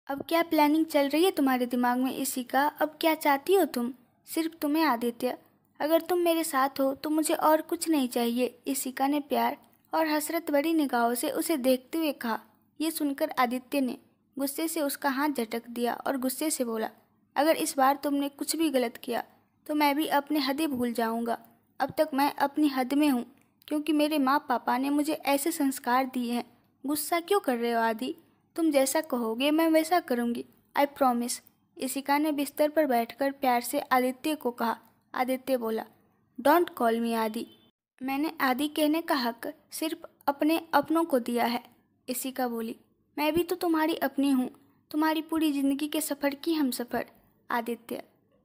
अब क्या प्लानिंग चल रही है तुम्हारे दिमाग में इशिका? अब क्या चाहती हो तुम? सिर्फ तुम्हें आदित्य। अगर तुम मेरे साथ हो तो मुझे और कुछ नहीं चाहिए। इशिका ने प्यार और हसरत भरी निगाहों से उसे देखते हुए कहा। ये सुनकर आदित्य ने गुस्से से उसका हाथ झटक दिया और गुस्से से बोला, अगर इस बार तुमने कुछ भी गलत किया तो मैं भी अपनी हदें भूल जाऊंगा। अब तक मैं अपनी हद में हूँ क्योंकि मेरे माँ पापा ने मुझे ऐसे संस्कार दिए हैं। गुस्सा क्यों कर रहे हो आदि? तुम जैसा कहोगे मैं वैसा करूँगी, आई प्रॉमिस। इशिका ने बिस्तर पर बैठकर प्यार से आदित्य को कहा। आदित्य बोला, डोंट कॉल मी आदि। मैंने आदि कहने का हक सिर्फ अपने अपनों को दिया है। इशिका बोली, मैं भी तो तुम्हारी अपनी हूँ, तुम्हारी पूरी जिंदगी के सफ़र की हमसफ़र। आदित्य,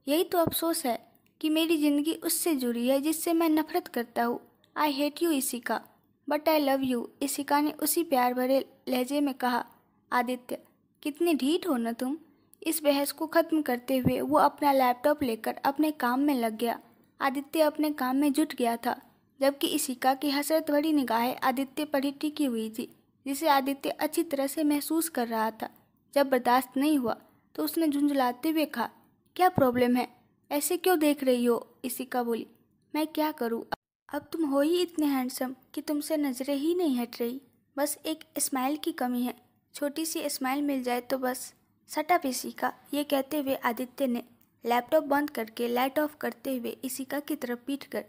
यही तो अफसोस है कि मेरी ज़िंदगी उससे जुड़ी है जिससे मैं नफरत करता हूँ। I hate you Ishika, but I love you. Ishika ने उसी प्यार भरे लहजे में कहा। आदित्य, कितनी ढीठ हो न तुम। इस बहस को ख़त्म करते हुए वो अपना लैपटॉप लेकर अपने काम में लग गया। आदित्य अपने काम में जुट गया था, जबकि इशिका की हसरत भरी निगाहें आदित्य पर ही टिकी हुई थी, जिसे आदित्य अच्छी तरह से महसूस कर रहा था। जब बर्दाश्त नहीं हुआ तो उसने झुंझलाते हुए कहा, क्या प्रॉब्लम है? ऐसे क्यों देख रही हो? इशिका बोली, मैं क्या करूँ? अब तुम हो ही इतने हैंडसम कि तुमसे नजरें ही नहीं हट रही। बस एक स्माइल की कमी है, छोटी सी स्माइल मिल जाए तो बस। सटा इशिका। ये कहते हुए आदित्य ने लैपटॉप बंद करके लाइट ऑफ करते हुए इशिका की तरफ पीट कर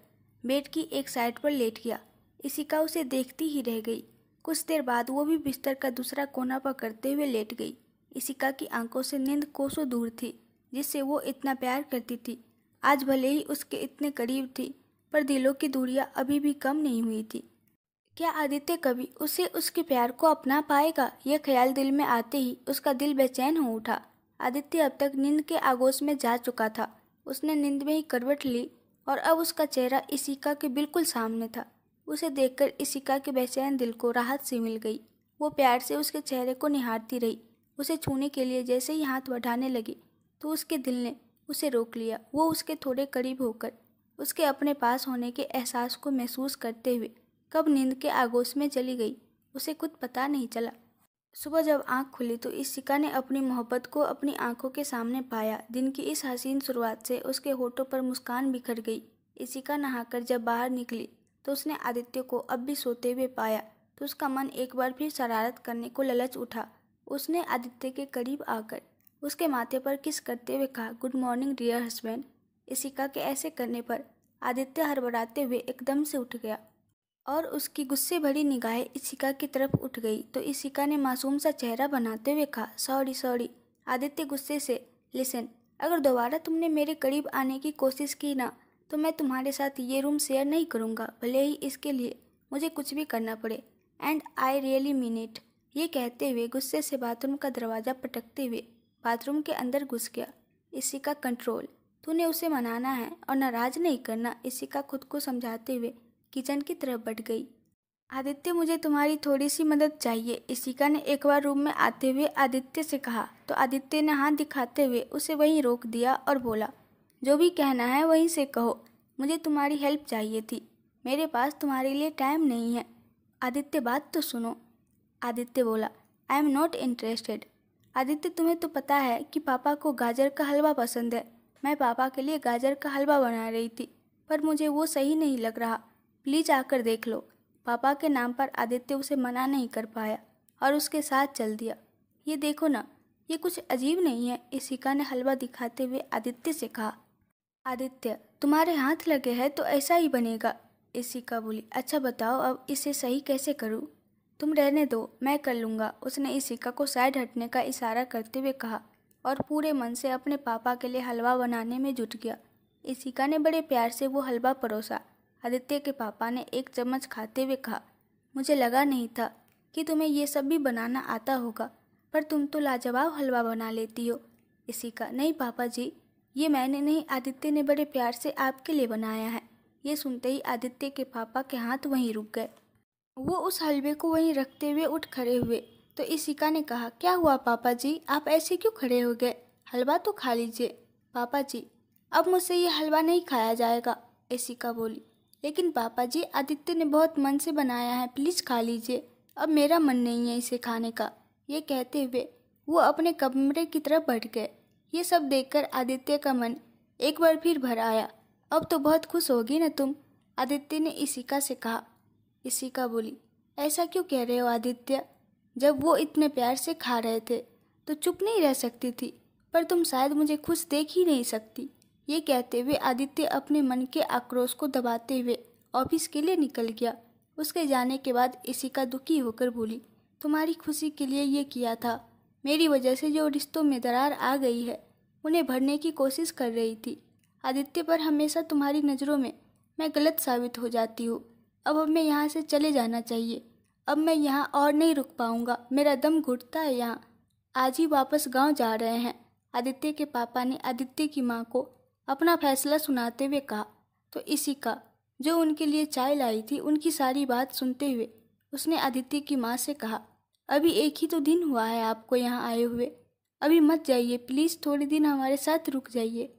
बेड की एक साइड पर लेट गया। इशिका उसे देखती ही रह गई। कुछ देर बाद वो भी बिस्तर का दूसरा कोना पकड़ते हुए लेट गई। इशिका की आंखों से नींद कोसों दूर थी, जिससे वो इतना प्यार करती थी। आज भले ही उसके इतने करीब थी, पर दिलों की दूरियां अभी भी कम नहीं हुई थी। क्या आदित्य कभी उसे उसके प्यार को अपना पाएगा? यह ख्याल दिल में आते ही उसका दिल बेचैन हो उठा। आदित्य अब तक नींद के आगोश में जा चुका था। उसने नींद में ही करवट ली और अब उसका चेहरा इशिका के बिल्कुल सामने था। उसे देखकर इशिका के बेचैन दिल को राहत सी मिल गई। वो प्यार से उसके चेहरे को निहारती रही। उसे छूने के लिए जैसे ही हाथ बढ़ाने लगी तो उसके दिल ने उसे रोक लिया। वो उसके थोड़े करीब होकर उसके अपने पास होने के एहसास को महसूस करते हुए कब नींद के आगोश में चली गई, उसे खुद पता नहीं चला। सुबह जब आंख खुली तो इशिका ने अपनी मोहब्बत को अपनी आंखों के सामने पाया। दिन की इस हसीन शुरुआत से उसके होठों पर मुस्कान बिखर गई। इशिका नहाकर जब बाहर निकली तो उसने आदित्य को अब भी सोते हुए पाया तो उसका मन एक बार फिर शरारत करने को ललच उठा। उसने आदित्य के करीब आकर उसके माथे पर किस करते हुए कहा, good morning dear husband. Ishika के ऐसे करने पर आदित्य हड़बड़ाते हुए एकदम से उठ गया और उसकी गुस्से भरी निगाहें इशिका की तरफ उठ गई तो इशिका ने मासूम सा चेहरा बनाते हुए कहा, सॉरी सॉरी। आदित्य गुस्से से, लिसन, अगर दोबारा तुमने मेरे करीब आने की कोशिश की ना तो मैं तुम्हारे साथ ये रूम शेयर नहीं करूँगा, भले ही इसके लिए मुझे कुछ भी करना पड़े। And I really mean it. ये कहते हुए गुस्से से बाथरूम का दरवाज़ा पटकते हुए बाथरूम के अंदर घुस गया। इशिका, कंट्रोल, तूने उसे मनाना है और नाराज नहीं करना। इशिका खुद को समझाते हुए किचन की तरफ बढ़ गई। आदित्य, मुझे तुम्हारी थोड़ी सी मदद चाहिए। इशिका ने एक बार रूम में आते हुए आदित्य से कहा तो आदित्य ने हाथ दिखाते हुए उसे वहीं रोक दिया और बोला, जो भी कहना है वहीं से कहो, मुझे तुम्हारी हेल्प चाहिए थी, मेरे पास तुम्हारे लिए टाइम नहीं है। आदित्य, बात तो सुनो। आदित्य बोला, I am not interested. Aditya, तुम्हें तो पता है कि पापा को गाजर का हलवा पसंद है। मैं पापा के लिए गाजर का हलवा बना रही थी, पर मुझे वो सही नहीं लग रहा। प्लीज़ आकर देख लो। पापा के नाम पर आदित्य उसे मना नहीं कर पाया और उसके साथ चल दिया। ये देखो ना, ये कुछ अजीब नहीं है। इशिका ने हलवा दिखाते हुए आदित्य से कहा। आदित्य, तुम्हारे हाथ लगे हैं तो ऐसा ही बनेगा। इशिका बोली, अच्छा बताओ अब इसे सही कैसे करूँ? तुम रहने दो, मैं कर लूँगा। उसने इशिका को साइड हटने का इशारा करते हुए कहा और पूरे मन से अपने पापा के लिए हलवा बनाने में जुट गया। इशिका ने बड़े प्यार से वो हलवा परोसा। आदित्य के पापा ने एक चम्मच खाते हुए कहा, मुझे लगा नहीं था कि तुम्हें ये सब भी बनाना आता होगा, पर तुम तो लाजवाब हलवा बना लेती हो। इशिका, नहीं पापा जी, ये मैंने नहीं, आदित्य ने बड़े प्यार से आपके लिए बनाया है। ये सुनते ही आदित्य के पापा के हाथ वहीं रुक गए। वो उस हलवे को वहीं रखते हुए उठ खड़े हुए तो इशिका ने कहा, क्या हुआ पापा जी, आप ऐसे क्यों खड़े हो गए? हलवा तो खा लीजिए। पापा जी, अब मुझसे ये हलवा नहीं खाया जाएगा। इशिका बोली, लेकिन पापा जी, आदित्य ने बहुत मन से बनाया है, प्लीज़ खा लीजिए। अब मेरा मन नहीं है इसे खाने का। ये कहते हुए वो अपने कमरे की तरफ बढ़ गए। ये सब देखकर आदित्य का मन एक बार फिर भर आया। अब तो बहुत खुश होगी ना तुम, आदित्य ने इशिका से कहा। इशिका बोली, ऐसा क्यों कह रहे हो आदित्य? जब वो इतने प्यार से खा रहे थे तो चुप नहीं रह सकती थी, पर तुम शायद मुझे खुश देख ही नहीं सकती। ये कहते हुए आदित्य अपने मन के आक्रोश को दबाते हुए ऑफिस के लिए निकल गया। उसके जाने के बाद इशिका दुखी होकर बोली, तुम्हारी खुशी के लिए ये किया था। मेरी वजह से जो रिश्तों में दरार आ गई है उन्हें भरने की कोशिश कर रही थी। आदित्य पर हमेशा तुम्हारी नज़रों में मैं गलत साबित हो जाती हूँ। अब हमें यहाँ से चले जाना चाहिए। अब मैं यहाँ और नहीं रुक पाऊँगा, मेरा दम घुटता है यहाँ। आज ही वापस गांव जा रहे हैं, आदित्य के पापा ने आदित्य की माँ को अपना फैसला सुनाते हुए कहा। तो इशिका, जो उनके लिए चाय लाई थी, उनकी सारी बात सुनते हुए उसने आदित्य की माँ से कहा, अभी एक ही तो दिन हुआ है आपको यहाँ आए हुए, अभी मत जाइए प्लीज़, थोड़े दिन हमारे साथ रुक जाइए।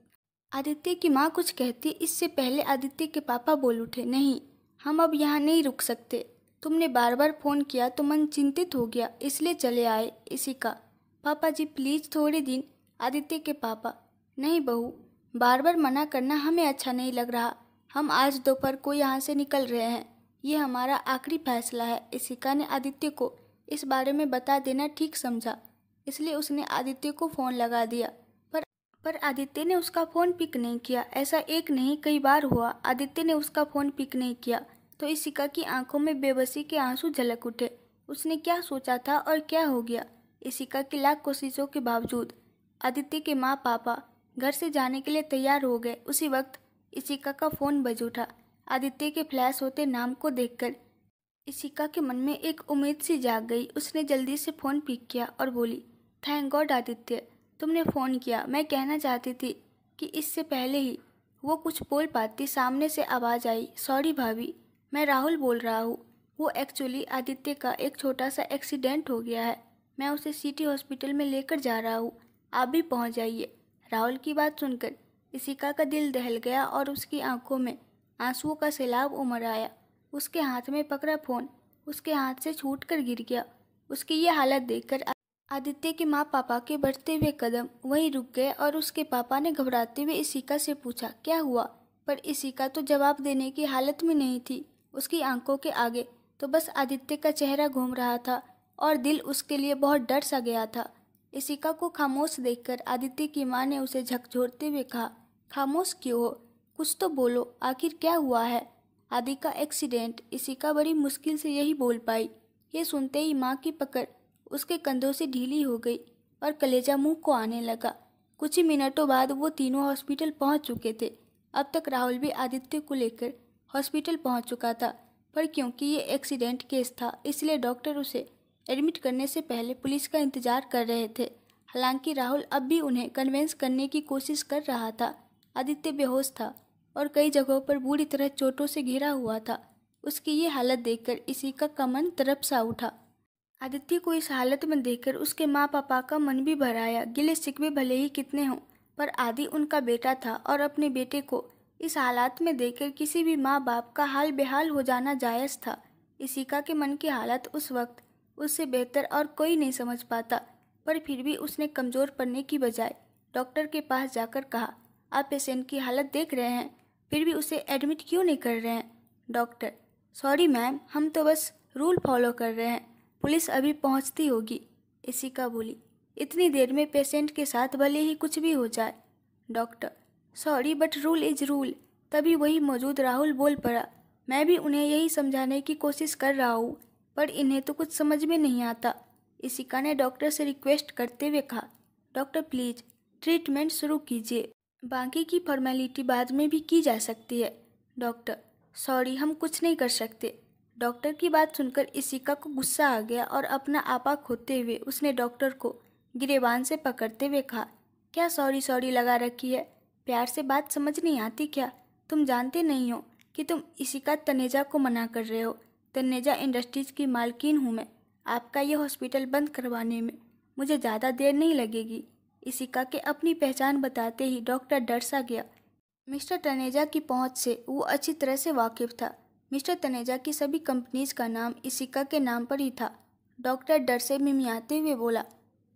आदित्य की माँ कुछ कहती, इससे पहले आदित्य के पापा बोल उठे, नहीं, हम अब यहाँ नहीं रुक सकते। तुमने बार बार फ़ोन किया तो मन चिंतित हो गया, इसलिए चले आए। इशिका, पापा जी प्लीज़ थोड़े दिन। आदित्य के पापा, नहीं बहू, बार बार मना करना हमें अच्छा नहीं लग रहा। हम आज दोपहर को यहाँ से निकल रहे हैं, ये हमारा आखिरी फैसला है। इशिका ने आदित्य को इस बारे में बता देना ठीक समझा, इसलिए उसने आदित्य को फ़ोन लगा दिया, पर आदित्य ने उसका फ़ोन पिक नहीं किया। ऐसा एक नहीं कई बार हुआ, आदित्य ने उसका फ़ोन पिक नहीं किया तो इशिका की आंखों में बेबसी के आंसू झलक उठे। उसने क्या सोचा था और क्या हो गया? इशिका की लाख कोशिशों के बावजूद आदित्य के माँ पापा घर से जाने के लिए तैयार हो गए। उसी वक्त इशिका का फ़ोन बज उठा। आदित्य के फ्लैश होते नाम को देखकर इशिका के मन में एक उम्मीद सी जाग गई। उसने जल्दी से फ़ोन पिक किया और बोली, थैंक गॉड आदित्य, तुमने फ़ोन किया। मैं कहना चाहती थी कि इससे पहले ही वो कुछ बोल पाती, सामने से आवाज़ आई, सॉरी भाभी, मैं राहुल बोल रहा हूँ। वो एक्चुअली आदित्य का एक छोटा सा एक्सीडेंट हो गया है, मैं उसे सिटी हॉस्पिटल में लेकर जा रहा हूँ, आप भी पहुँच जाइए। राहुल की बात सुनकर इशिका का दिल दहल गया और उसकी आंखों में आंसुओं का सैलाब उमड़ आया। उसके हाथ में पकड़ा फ़ोन उसके हाथ से छूट कर गिर गया। उसकी ये हालत देखकर आदित्य के माँ पापा के बढ़ते हुए कदम वहीं रुक गए और उसके पापा ने घबराते हुए इशिका से पूछा, क्या हुआ? पर इशिका तो जवाब देने की हालत में नहीं थी। उसकी आंखों के आगे तो बस आदित्य का चेहरा घूम रहा था और दिल उसके लिए बहुत डर सा गया था। इशिका को खामोश देखकर आदित्य की माँ ने उसे झकझोरते हुए कहा, खामोश क्यों हो? कुछ तो बोलो, आखिर क्या हुआ है? आदि का एक्सीडेंट, इशिका बड़ी मुश्किल से यही बोल पाई। ये सुनते ही माँ की पकड़ उसके कंधों से ढीली हो गई और कलेजा मुंह को आने लगा। कुछ ही मिनटों बाद वो तीनों हॉस्पिटल पहुंच चुके थे। अब तक राहुल भी आदित्य को लेकर हॉस्पिटल पहुंच चुका था, पर क्योंकि ये एक्सीडेंट केस था इसलिए डॉक्टर उसे एडमिट करने से पहले पुलिस का इंतजार कर रहे थे। हालांकि राहुल अब भी उन्हें कन्विंस करने की कोशिश कर रहा था। आदित्य बेहोश था और कई जगहों पर बुरी तरह चोटों से घिरा हुआ था। उसकी ये हालत देखकर इशिका का मन तड़प सा उठा। आदित्य को इस हालत में देखकर उसके माँ पापा का मन भी भर आया। गिले शिकवे भले ही कितने हों, पर आदि उनका बेटा था और अपने बेटे को इस हालात में देखकर किसी भी माँ बाप का हाल बेहाल हो जाना जायज़ था। इशिका के मन की हालत उस वक्त उससे बेहतर और कोई नहीं समझ पाता, पर फिर भी उसने कमज़ोर पड़ने की बजाय डॉक्टर के पास जाकर कहा, आप पेशेंट की हालत देख रहे हैं, फिर भी उसे एडमिट क्यों नहीं कर रहे हैं? डॉक्टर, सॉरी मैम, हम तो बस रूल फॉलो कर रहे हैं, पुलिस अभी पहुंचती होगी। इशिका बोली, इतनी देर में पेशेंट के साथ भले ही कुछ भी हो जाए। Doctor, sorry but rule is rule. तभी वही मौजूद राहुल बोल पड़ा, मैं भी उन्हें यही समझाने की कोशिश कर रहा हूँ, पर इन्हें तो कुछ समझ में नहीं आता। इशिका ने डॉक्टर से रिक्वेस्ट करते हुए कहा, डॉक्टर प्लीज़ ट्रीटमेंट शुरू कीजिए, बाकी की फॉर्मेलिटी बाद में भी की जा सकती है। डॉक्टर, सॉरी हम कुछ नहीं कर सकते। डॉक्टर की बात सुनकर इशिका को गुस्सा आ गया और अपना आपा खोते हुए उसने डॉक्टर को गिरेबान से पकड़ते हुए कहा, क्या सॉरी सॉरी लगा रखी है? प्यार से बात समझ नहीं आती क्या? तुम जानते नहीं हो कि तुम इशिका तनेजा को मना कर रहे हो। तनेजा इंडस्ट्रीज़ की मालकिन हूँ मैं। आपका ये हॉस्पिटल बंद करवाने में मुझे ज़्यादा देर नहीं लगेगी। इशिका के अपनी पहचान बताते ही डॉक्टर डर सा गया। मिस्टर तनेजा की पहुंच से वो अच्छी तरह से वाकिफ था। मिस्टर तनेजा की सभी कंपनीज का नाम इशिका के नाम पर ही था। डॉक्टर डर से मिमियाते हुए बोला,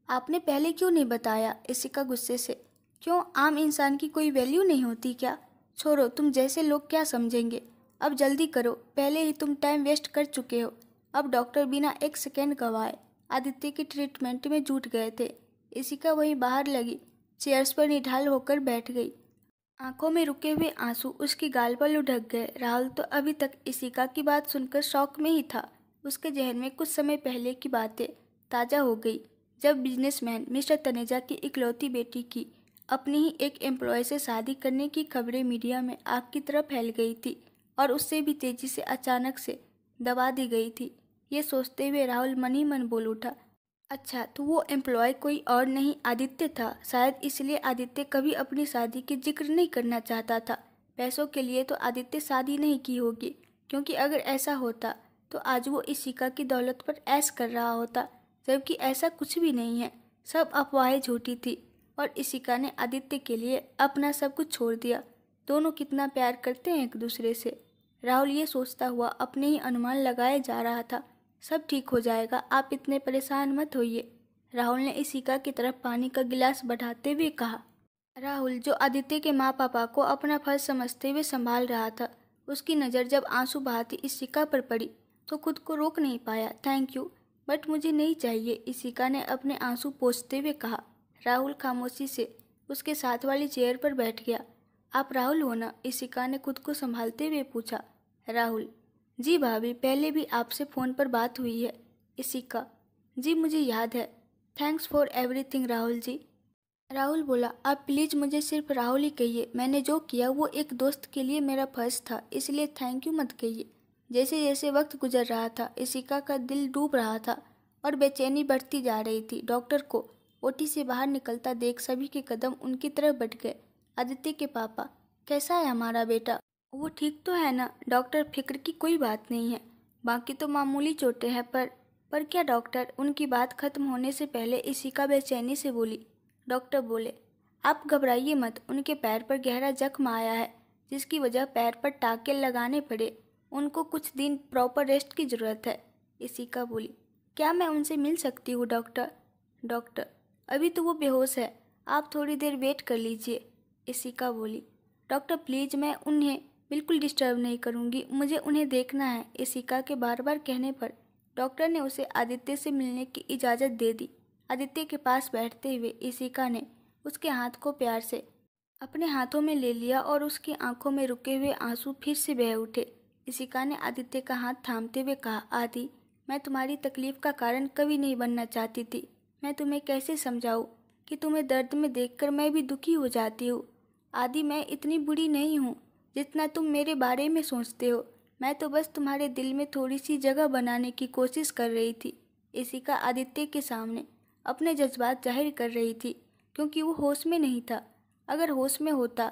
आपने पहले क्यों नहीं बताया? इशिका गुस्से से। क्यों, आम इंसान की कोई वैल्यू नहीं होती क्या? छोड़ो, तुम जैसे लोग क्या समझेंगे। अब जल्दी करो, पहले ही तुम टाइम वेस्ट कर चुके हो। अब डॉक्टर बिना एक सेकेंड गवाए आदित्य के ट्रीटमेंट में जुट गए थे। इशिका वहीं बाहर लगी चेयर्स पर निढाल होकर बैठ गई। आंखों में रुके हुए आंसू उसकी गाल पर लुढ़क गए। राहुल तो अभी तक इशिका की बात सुनकर शौक में ही था। उसके जहन में कुछ समय पहले की बातें ताज़ा हो गई, जब बिजनेसमैन मिस्टर तनेजा की इकलौती बेटी की अपनी ही एक एम्प्लॉय से शादी करने की खबरें मीडिया में आग की तरह फैल गई थी और उससे भी तेजी से अचानक से दबा दी गई थी। ये सोचते हुए राहुल मन ही मन बोल उठा, अच्छा तो वो एम्प्लॉय कोई और नहीं आदित्य था। शायद इसलिए आदित्य कभी अपनी शादी की जिक्र नहीं करना चाहता था। पैसों के लिए तो आदित्य शादी नहीं की होगी, क्योंकि अगर ऐसा होता तो आज वो इशिका की दौलत पर ऐश कर रहा होता, जबकि ऐसा कुछ भी नहीं है। सब अफवाहें झूठी थी और इशिका ने आदित्य के लिए अपना सब कुछ छोड़ दिया। दोनों कितना प्यार करते हैं एक दूसरे से। राहुल ये सोचता हुआ अपने ही अनुमान लगाए जा रहा था। सब ठीक हो जाएगा, आप इतने परेशान मत होइए, राहुल ने इशिका की तरफ पानी का गिलास बढ़ाते हुए कहा। राहुल, जो आदित्य के माँ पापा को अपना फर्ज समझते हुए संभाल रहा था, उसकी नज़र जब आंसू बहाती इशिका पर पड़ी तो खुद को रोक नहीं पाया। थैंक यू, बट मुझे नहीं चाहिए, इशिका ने अपने आंसू पोंछते हुए कहा। राहुल खामोशी से उसके साथ वाली चेयर पर बैठ गया। आप राहुल हो ना? इशिका ने खुद को संभालते हुए पूछा। राहुल, जी भाभी, पहले भी आपसे फ़ोन पर बात हुई है। इशिका, जी मुझे याद है। Thanks for everything Rahul ji. Rahul बोला, आप प्लीज़ मुझे सिर्फ राहुल ही कहिए। मैंने जो किया वो एक दोस्त के लिए मेरा फर्ज था, इसलिए थैंक यू मत कहिए। जैसे जैसे वक्त गुजर रहा था, इशिका का दिल डूब रहा था और बेचैनी बढ़ती जा रही थी। डॉक्टर को ओटी से बाहर निकलता देख सभी के कदम उनकी तरफ बढ़ गए। आदित्य के पापा, कैसा है हमारा बेटा? वो ठीक तो है ना डॉक्टर? फिक्र की कोई बात नहीं है, बाकी तो मामूली चोटें हैं। पर क्या डॉक्टर? उनकी बात खत्म होने से पहले इशिका बेचैनी से बोली। डॉक्टर बोले, आप घबराइए मत, उनके पैर पर गहरा जख्म आया है जिसकी वजह पैर पर टाँके लगाने पड़े। उनको कुछ दिन प्रॉपर रेस्ट की ज़रूरत है। इशिका बोली, क्या मैं उनसे मिल सकती हूँ डॉक्टर? डॉक्टर, अभी तो वो बेहोश है, आप थोड़ी देर वेट कर लीजिए। इशिका बोली, डॉक्टर प्लीज़, मैं उन्हें बिल्कुल डिस्टर्ब नहीं करूँगी, मुझे उन्हें देखना है। इशिका के बार बार कहने पर डॉक्टर ने उसे आदित्य से मिलने की इजाज़त दे दी। आदित्य के पास बैठते हुए इशिका ने उसके हाथ को प्यार से अपने हाथों में ले लिया और उसकी आंखों में रुके हुए आंसू फिर से बह उठे। इशिका ने आदित्य का हाथ थामते हुए कहा, आदि, मैं तुम्हारी तकलीफ का कारण कभी नहीं बनना चाहती थी। मैं तुम्हें कैसे समझाऊँ कि तुम्हें दर्द में देखकर मैं भी दुखी हो जाती हूँ। आदि, मैं इतनी बुरी नहीं हूँ जितना तुम मेरे बारे में सोचते हो। मैं तो बस तुम्हारे दिल में थोड़ी सी जगह बनाने की कोशिश कर रही थी। इशिका आदित्य के सामने अपने जज्बात जाहिर कर रही थी, क्योंकि वो होश में नहीं था। अगर होश में होता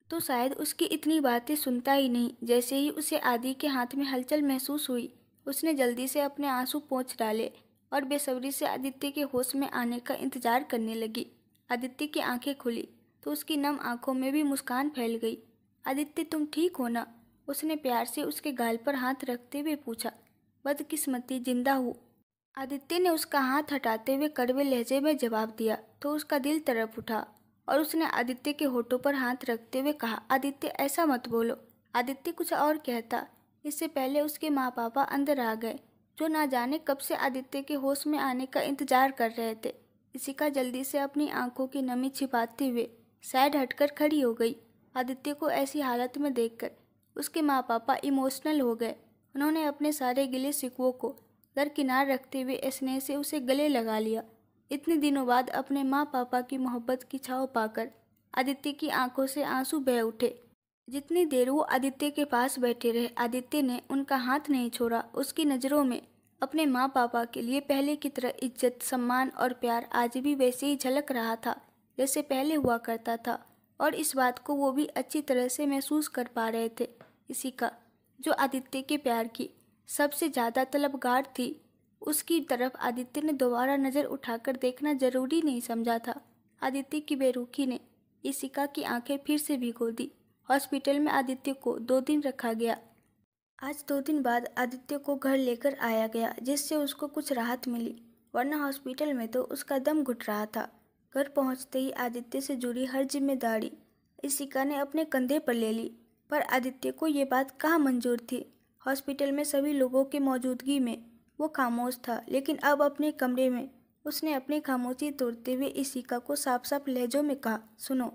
तो शायद उसकी इतनी बातें सुनता ही नहीं। जैसे ही उसे आदि के हाथ में हलचल महसूस हुई, उसने जल्दी से अपने आंसू पोंछ डाले और बेसब्री से आदित्य के होश में आने का इंतजार करने लगी। आदित्य की आंखें खुली तो उसकी नम आंखों में भी मुस्कान फैल गई। आदित्य, तुम ठीक हो ना? उसने प्यार से उसके गाल पर हाथ रखते हुए पूछा। बदकिस्मती, जिंदा हूँ, आदित्य ने उसका हाथ हटाते हुए कड़वे लहजे में जवाब दिया। तो उसका दिल तड़प उठा और उसने आदित्य के होठों पर हाथ रखते हुए कहा, आदित्य ऐसा मत बोलो। आदित्य कुछ और कहता, इससे पहले उसके माँ पापा अंदर आ गए, जो ना जाने कब से आदित्य के होश में आने का इंतजार कर रहे थे। इशिका जल्दी से अपनी आंखों की नमी छिपाते हुए साइड हटकर खड़ी हो गई। आदित्य को ऐसी हालत में देखकर उसके माँ पापा इमोशनल हो गए। उन्होंने अपने सारे गिले शिकवों को दरकिनार रखते हुए स्नेह से उसे गले लगा लिया। इतने दिनों बाद अपने माँ पापा की मोहब्बत की छाँव पाकर आदित्य की आंखों से आंसू बह उठे। जितनी देर वो आदित्य के पास बैठे रहे, आदित्य ने उनका हाथ नहीं छोड़ा। उसकी नज़रों में अपने माँ पापा के लिए पहले की तरह इज्जत, सम्मान और प्यार आज भी वैसे ही झलक रहा था जैसे पहले हुआ करता था। और इस बात को वो भी अच्छी तरह से महसूस कर पा रहे थे। इशिका, जो आदित्य के प्यार की सबसे ज़्यादा तलबगार थी, उसकी तरफ आदित्य ने दोबारा नज़र उठाकर देखना जरूरी नहीं समझा था। आदित्य की बेरुखी ने इशिका की आंखें फिर से भिगो दी। हॉस्पिटल में आदित्य को 2 दिन रखा गया। आज 2 दिन बाद आदित्य को घर लेकर आया गया, जिससे उसको कुछ राहत मिली। वरना हॉस्पिटल में तो उसका दम घुट रहा था। घर पहुंचते ही आदित्य से जुड़ी हर जिम्मेदारी इशिका ने अपने कंधे पर ले ली, पर आदित्य को ये बात कहाँ मंजूर थी। हॉस्पिटल में सभी लोगों की मौजूदगी में वो खामोश था, लेकिन अब अपने कमरे में उसने अपनी खामोशी तोड़ते हुए इशिका को साफ साफ लहजों में कहा, सुनो,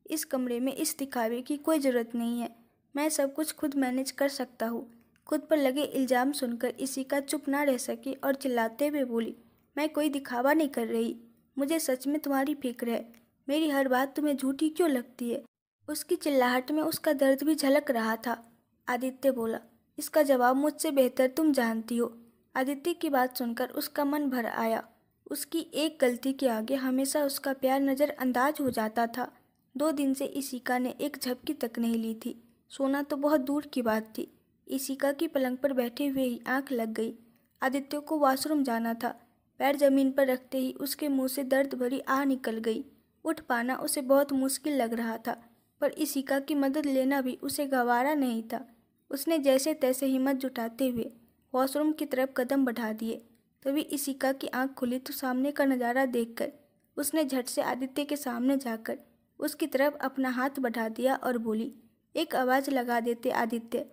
इस कमरे में इस दिखावे की कोई ज़रूरत नहीं है। मैं सब कुछ खुद मैनेज कर सकता हूँ। खुद पर लगे इल्ज़ाम सुनकर इशिका चुप ना रह सकी और चिल्लाते हुए बोली, मैं कोई दिखावा नहीं कर रही। मुझे सच में तुम्हारी फिक्र है। मेरी हर बात तुम्हें झूठी क्यों लगती है? उसकी चिल्लाहट में उसका दर्द भी झलक रहा था। आदित्य बोला, इसका जवाब मुझसे बेहतर तुम जानती हो। आदित्य की बात सुनकर उसका मन भर आया। उसकी एक गलती के आगे हमेशा उसका प्यार नज़रअंदाज हो जाता था। 2 दिन से इशिका ने एक झपकी तक नहीं ली थी। सोना तो बहुत दूर की बात थी। इशिका की पलंग पर बैठे हुए ही आंख लग गई। आदित्य को वॉशरूम जाना था। पैर जमीन पर रखते ही उसके मुंह से दर्द भरी आह निकल गई। उठ पाना उसे बहुत मुश्किल लग रहा था, पर इशिका की मदद लेना भी उसे गवारा नहीं था। उसने जैसे तैसे हिम्मत जुटाते हुए वॉशरूम की तरफ कदम बढ़ा दिए। तभी इशिका की आंख खुली तो सामने का नज़ारा देखकर उसने झट से आदित्य के सामने जाकर उसकी तरफ अपना हाथ बढ़ा दिया और बोली, एक आवाज़ लगा देते आदित्य।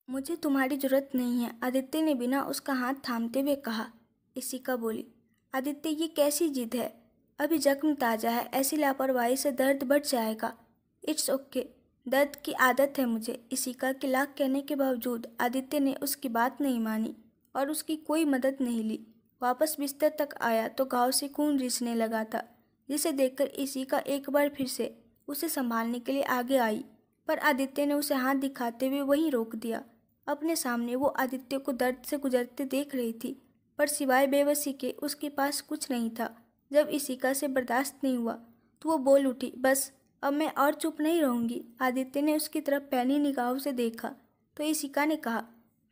मुझे तुम्हारी ज़रूरत नहीं है, आदित्य ने बिना उसका हाथ थामते हुए कहा। इशिका बोली, आदित्य ये कैसी जिद है? अभी जख्म ताज़ा है, ऐसी लापरवाही से दर्द बढ़ जाएगा। इट्स ओके, दर्द की आदत है मुझे। इशिका के लाख कहने के बावजूद आदित्य ने उसकी बात नहीं मानी और उसकी कोई मदद नहीं ली। वापस बिस्तर तक आया तो घाव से खून रिसने लगा था, जिसे देखकर इशिका एक बार फिर से उसे संभालने के लिए आगे आई, पर आदित्य ने उसे हाथ दिखाते हुए वहीं रोक दिया। अपने सामने वो आदित्य को दर्द से गुजरते देख रही थी, पर सिवाय बेबसी के उसके पास कुछ नहीं था। जब इशिका से बर्दाश्त नहीं हुआ तो वो बोल उठी, बस अब मैं और चुप नहीं रहूँगी। आदित्य ने उसकी तरफ पैनी निगाहों से देखा तो इशिका ने कहा,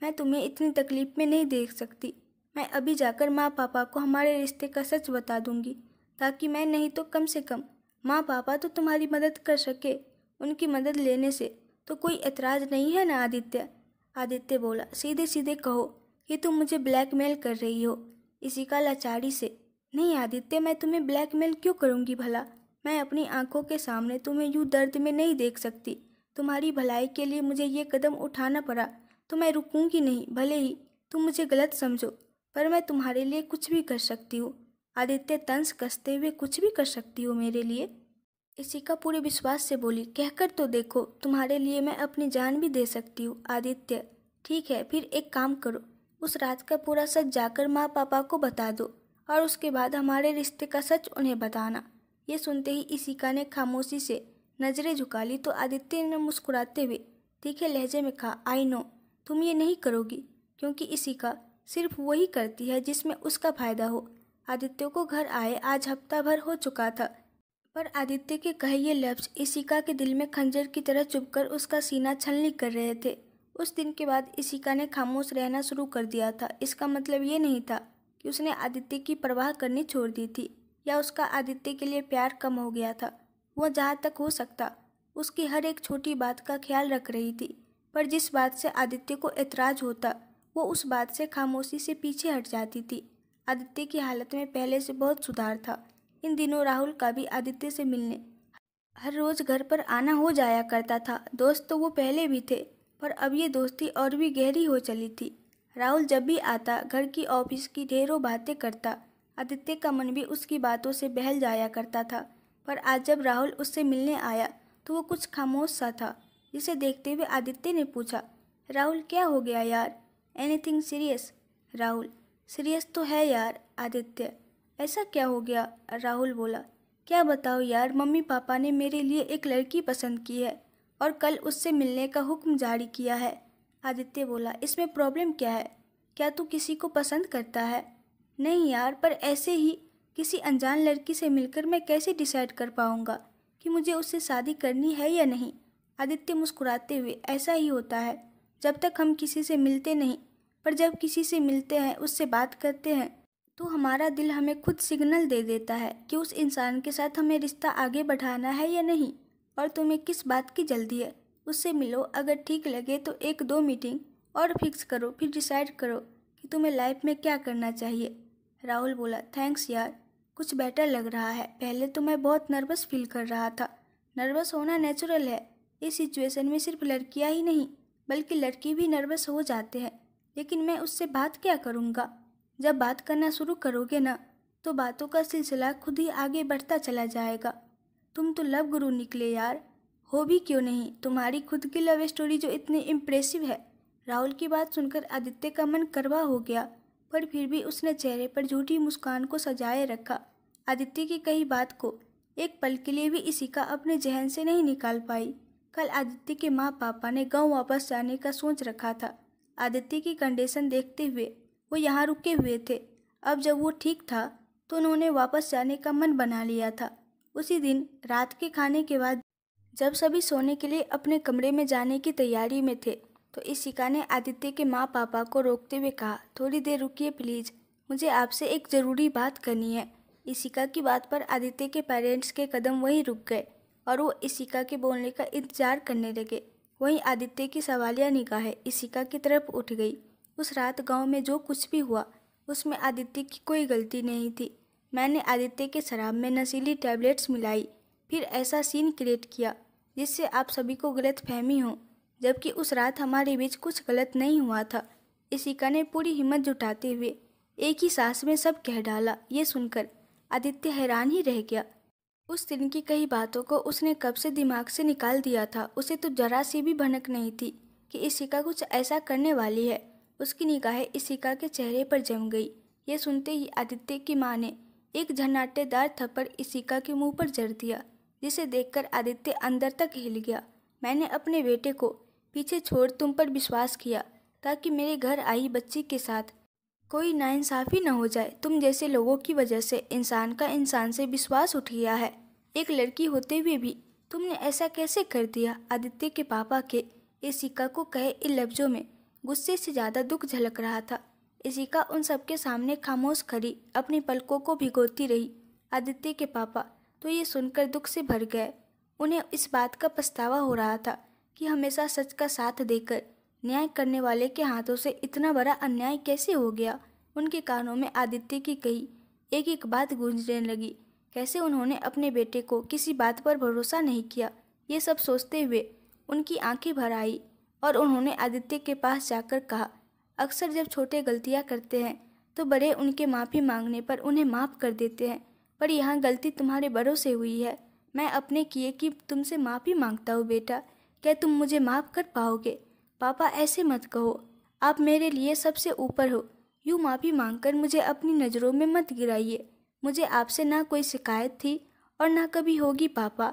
मैं तुम्हें इतनी तकलीफ में नहीं देख सकती। मैं अभी जाकर माँ पापा को हमारे रिश्ते का सच बता दूंगी, ताकि मैं नहीं तो कम से कम माँ पापा तो तुम्हारी मदद कर सके। उनकी मदद लेने से तो कोई एतराज़ नहीं है ना आदित्य? आदित्य बोला, सीधे सीधे कहो कि तुम मुझे ब्लैकमेल कर रही हो। इशिका लाचारी से, नहीं आदित्य, मैं तुम्हें ब्लैकमेल क्यों करूँगी भला? मैं अपनी आंखों के सामने तुम्हें यूँ दर्द में नहीं देख सकती। तुम्हारी भलाई के लिए मुझे ये कदम उठाना पड़ा तो मैं रुकूंगी नहीं, भले ही तुम मुझे गलत समझो, पर मैं तुम्हारे लिए कुछ भी कर सकती हूँ। आदित्य तंज कसते हुए, कुछ भी कर सकती हो मेरे लिए? इशिका पूरे विश्वास से बोली, कहकर तो देखो, तुम्हारे लिए मैं अपनी जान भी दे सकती हूँ। आदित्य, ठीक है, फिर एक काम करो, उस रात का पूरा सच जाकर माँ पापा को बता दो और उसके बाद हमारे रिश्ते का सच उन्हें बताना। ये सुनते ही इशिका ने खामोशी से नज़रें झुका ली तो आदित्य ने मुस्कुराते हुए तीखे लहजे में कहा, आई नो तुम ये नहीं करोगी, क्योंकि इशिका सिर्फ वही करती है जिसमें उसका फ़ायदा हो। आदित्य को घर आए आज हफ्ता भर हो चुका था, पर आदित्य के कहे ये लफ्ज़ इशिका के दिल में खंजर की तरह चुभकर उसका सीना छलनी कर रहे थे। उस दिन के बाद इशिका ने खामोश रहना शुरू कर दिया था। इसका मतलब ये नहीं था कि उसने आदित्य की परवाह करनी छोड़ दी थी या उसका आदित्य के लिए प्यार कम हो गया था। वह जहाँ तक हो सकता उसकी हर एक छोटी बात का ख्याल रख रही थी, पर जिस बात से आदित्य को एतराज़ होता वो उस बात से खामोशी से पीछे हट जाती थी। आदित्य की हालत में पहले से बहुत सुधार था। इन दिनों राहुल का भी आदित्य से मिलने हर रोज़ घर पर आना हो जाया करता था। दोस्त तो वो पहले भी थे, पर अब ये दोस्ती और भी गहरी हो चली थी। राहुल जब भी आता घर की ऑफिस की ढेरों बातें करता। आदित्य का मन भी उसकी बातों से बहल जाया करता था, पर आज जब राहुल उससे मिलने आया तो वो कुछ खामोश सा था, जिसे देखते हुए आदित्य ने पूछा, राहुल क्या हो गया यार? Anything serious? राहुल, सीरियस तो है यार। आदित्य, ऐसा क्या हो गया? राहुल बोला, क्या बताओ यार, मम्मी पापा ने मेरे लिए एक लड़की पसंद की है और कल उससे मिलने का हुक्म जारी किया है। आदित्य बोला, इसमें प्रॉब्लम क्या है? क्या तू किसी को पसंद करता है? नहीं यार, पर ऐसे ही किसी अनजान लड़की से मिलकर मैं कैसे डिसाइड कर पाऊंगा कि मुझे उससे शादी करनी है या नहीं? आदित्य मुस्कुराते हुए, ऐसा ही होता है जब तक हम किसी से मिलते नहीं, पर जब किसी से मिलते हैं, उससे बात करते हैं, तो हमारा दिल हमें खुद सिग्नल दे देता है कि उस इंसान के साथ हमें रिश्ता आगे बढ़ाना है या नहीं। और तुम्हें किस बात की जल्दी है? उससे मिलो, अगर ठीक लगे तो 1-2 मीटिंग और फिक्स करो, फिर डिसाइड करो कि तुम्हें लाइफ में क्या करना चाहिए। राहुल बोला, थैंक्स यार, कुछ बेटर लग रहा है। पहले तो मैं बहुत नर्वस फील कर रहा था। नर्वस होना नेचुरल है। इस सिचुएशन में सिर्फ लड़कियां ही नहीं बल्कि लड़के भी नर्वस हो जाते हैं। लेकिन मैं उससे बात क्या करूँगा? जब बात करना शुरू करोगे ना तो बातों का सिलसिला खुद ही आगे बढ़ता चला जाएगा। तुम तो लव गुरु निकले यार। हो भी क्यों नहीं, तुम्हारी खुद की लव स्टोरी जो इतनी इम्प्रेसिव है। राहुल की बात सुनकर आदित्य का मन कड़वा हो गया, पर फिर भी उसने चेहरे पर झूठी मुस्कान को सजाए रखा। आदित्य की कही बात को एक पल के लिए भी इशिका अपने जहन से नहीं निकाल पाई। कल आदित्य के माँ पापा ने गांव वापस जाने का सोच रखा था। आदित्य की कंडीशन देखते हुए वो यहाँ रुके हुए थे। अब जब वो ठीक था तो उन्होंने वापस जाने का मन बना लिया था। उसी दिन रात के खाने के बाद जब सभी सोने के लिए अपने कमरे में जाने की तैयारी में थे तो इशिका ने आदित्य के माँ पापा को रोकते हुए कहा, थोड़ी देर रुकिए प्लीज़, मुझे आपसे एक ज़रूरी बात करनी है। इशिका की बात पर आदित्य के पेरेंट्स के कदम वहीं रुक गए और वो इशिका के बोलने का इंतजार करने लगे। वहीं आदित्य की सवालिया निगाहें इशिका की तरफ उठ गई। उस रात गांव में जो कुछ भी हुआ उसमें आदित्य की कोई गलती नहीं थी। मैंने आदित्य के शराब में नशीली टैबलेट्स मिलाई, फिर ऐसा सीन क्रिएट किया जिससे आप सभी को गलत फहमी हो, जबकि उस रात हमारे बीच कुछ गलत नहीं हुआ था। इशिका ने पूरी हिम्मत जुटाते हुए एक ही सांस में सब कह डाला। ये सुनकर आदित्य हैरान ही रह गया। उस दिन की कई बातों को उसने कब से दिमाग से निकाल दिया था। उसे तो जरा सी भी भनक नहीं थी कि इशिका कुछ ऐसा करने वाली है। उसकी निगाहें इशिका के चेहरे पर जम गई। ये सुनते ही आदित्य की माँ ने एक झन्नाटेदार थप्पड़ इशिका के मुंह पर जड़ दिया, जिसे देखकर आदित्य अंदर तक हिल गया। मैंने अपने बेटे को पीछे छोड़ तुम पर विश्वास किया ताकि मेरे घर आई बच्ची के साथ कोई नाइंसाफ़ी न हो जाए। तुम जैसे लोगों की वजह से इंसान का इंसान से विश्वास उठ गया है। एक लड़की होते हुए भी तुमने ऐसा कैसे कर दिया? आदित्य के पापा के इशिका को कहे इन लफ्ज़ों में गुस्से से ज़्यादा दुख झलक रहा था। इशिका उन सबके सामने खामोश खड़ी अपनी पलकों को भिगोती रही। आदित्य के पापा तो ये सुनकर दुख से भर गए। उन्हें इस बात का पछतावा हो रहा था कि हमेशा सच का साथ देकर न्याय करने वाले के हाथों से इतना बड़ा अन्याय कैसे हो गया। उनके कानों में आदित्य की कही एक एक बात गूंजने लगी। कैसे उन्होंने अपने बेटे को किसी बात पर भरोसा नहीं किया। ये सब सोचते हुए उनकी आंखें भर आई और उन्होंने आदित्य के पास जाकर कहा, अक्सर जब छोटे गलतियां करते हैं तो बड़े उनके माफ़ी मांगने पर उन्हें माफ़ कर देते हैं, पर यहाँ गलती तुम्हारे बड़ों से हुई है। मैं अपने किए की तुमसे माफ़ी मांगता हूँ बेटा, क्या तुम मुझे माफ़ कर पाओगे? पापा ऐसे मत कहो, आप मेरे लिए सबसे ऊपर हो। यूँ माफ़ी मांगकर मुझे अपनी नज़रों में मत गिराइए। मुझे आपसे ना कोई शिकायत थी और ना कभी होगी पापा।